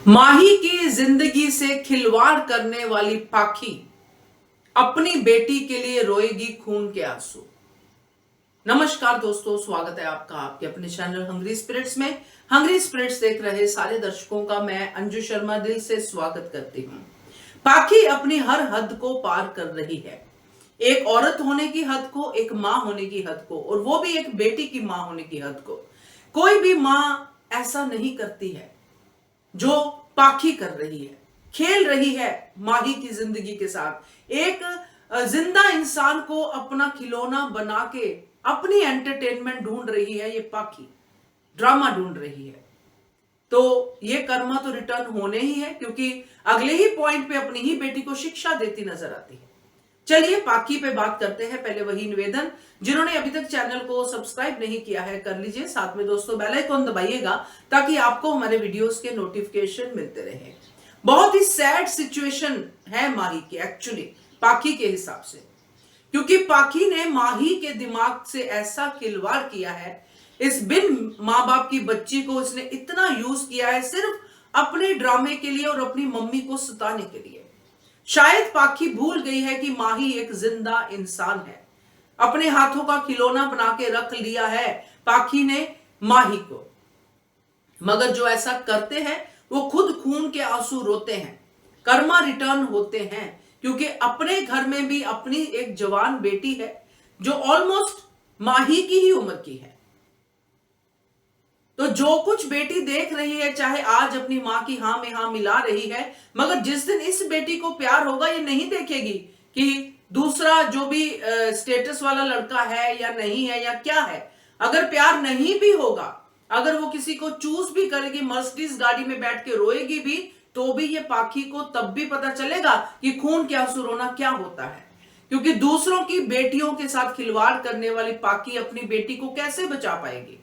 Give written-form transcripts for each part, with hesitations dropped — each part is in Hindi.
माही की जिंदगी से खिलवाड़ करने वाली पाखी अपनी बेटी के लिए रोएगी खून के आंसू। नमस्कार दोस्तों, स्वागत है आपका आपके अपने चैनल हंग्री स्पिरिट्स में। हंग्री स्पिरिट्स देख रहे सारे दर्शकों का मैं अंजू शर्मा दिल से स्वागत करती हूँ। पाखी अपनी हर हद को पार कर रही है, एक औरत होने की हद को, एक माँ होने की हद को, और वो भी एक बेटी की माँ होने की हद को। कोई भी माँ ऐसा नहीं करती है जो पाखी कर रही है, खेल रही है माही की जिंदगी के साथ। एक जिंदा इंसान को अपना खिलौना बना के अपनी एंटरटेनमेंट ढूंढ रही है, ये पाखी ड्रामा ढूंढ रही है। तो ये कर्मा तो रिटर्न होने ही है, क्योंकि अगले ही पॉइंट पे अपनी ही बेटी को शिक्षा देती नजर आती है। चलिए पाखी पे बात करते हैं। पहले वही निवेदन, जिन्होंने अभी तक चैनल को सब्सक्राइब नहीं किया है कर लीजिए, साथ में दोस्तों बेल आइकन दबाइएगा ताकि आपको हमारे वीडियोस के नोटिफिकेशन मिलते रहे। बहुत ही सैड सिचुएशन है माही की, एक्चुअली पाखी के हिसाब से, क्योंकि पाखी ने माही के दिमाग से ऐसा खिलवाड़ किया है। इस बिन माँ बाप की बच्ची को इसने इतना यूज किया है सिर्फ अपने ड्रामे के लिए और अपनी मम्मी को सताने के लिए। शायद पाखी भूल गई है कि माही एक जिंदा इंसान है। अपने हाथों का खिलौना बना के रख लिया है पाखी ने माही को, मगर जो ऐसा करते हैं वो खुद खून के आंसू रोते हैं। कर्मा रिटर्न होते हैं, क्योंकि अपने घर में भी अपनी एक जवान बेटी है जो ऑलमोस्ट माही की ही उम्र की है। तो जो कुछ बेटी देख रही है, चाहे आज अपनी माँ की हाँ में हाँ मिला रही है, मगर जिस दिन इस बेटी को प्यार होगा ये नहीं देखेगी कि दूसरा जो भी स्टेटस वाला लड़का है या नहीं है या क्या है। अगर प्यार नहीं भी होगा, अगर वो किसी को चूज भी करेगी, मर्सिडीज गाड़ी में बैठ के रोएगी भी, तो भी ये पाखी को तब भी पता चलेगा कि खून के आंसू रोना क्या होता है। क्योंकि दूसरों की बेटियों के साथ खिलवाड़ करने वाली पाखी अपनी बेटी को कैसे बचा पाएगी।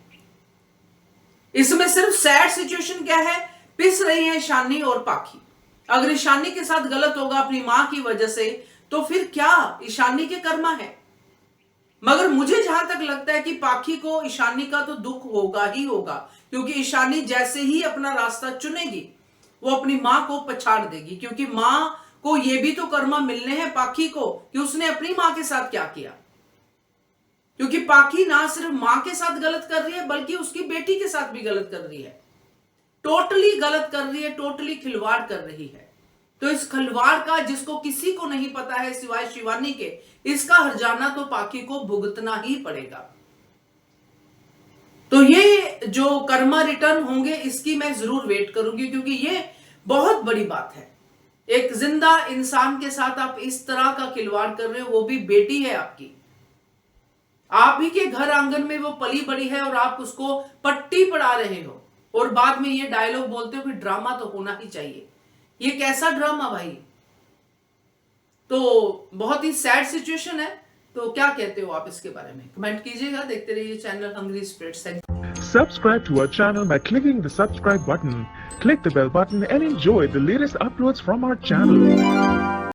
इसमें सिर्फ सैड सिचुएशन क्या है, पिस रही है ईशानी और पाखी। अगर ईशानी के साथ गलत होगा अपनी मां की वजह से, तो फिर क्या ईशानी के कर्मा है। मगर मुझे जहां तक लगता है कि पाखी को ईशानी का तो दुख होगा ही होगा, क्योंकि ईशानी जैसे ही अपना रास्ता चुनेगी वो अपनी मां को पछाड़ देगी। क्योंकि मां को ये भी तो कर्मा मिलने हैं पाखी को कि उसने अपनी मां के साथ क्या किया। क्योंकि पाखी ना सिर्फ मां के साथ गलत कर रही है, बल्कि उसकी बेटी के साथ भी गलत कर रही है। टोटली गलत कर रही है, टोटली खिलवाड़ कर रही है। तो इस खिलवाड़ का जिसको किसी को नहीं पता है सिवाय शिवानी के, इसका हर्जाना तो पाखी को भुगतना ही पड़ेगा। तो ये जो कर्मा रिटर्न होंगे इसकी मैं जरूर वेट करूंगी, क्योंकि ये बहुत बड़ी बात है। एक जिंदा इंसान के साथ आप इस तरह का खिलवाड़ कर रहे हो, वो भी बेटी है आपकी, आप ही के घर आंगन में वो पली बड़ी है और आप उसको पट्टी पढ़ा रहे हो, और बाद में ये डायलॉग बोलते हो कि ड्रामा तो होना ही चाहिए। ये कैसा ड्रामा भाई। तो बहुत ही सैड सिचुएशन है। तो क्या कहते हो आप इसके बारे में, कमेंट कीजिएगा। देखते रहिए channel hungry spirits. Subscribe to our channel by clicking the subscribe button. Click the bell button and enjoy the latest uploads from our channel.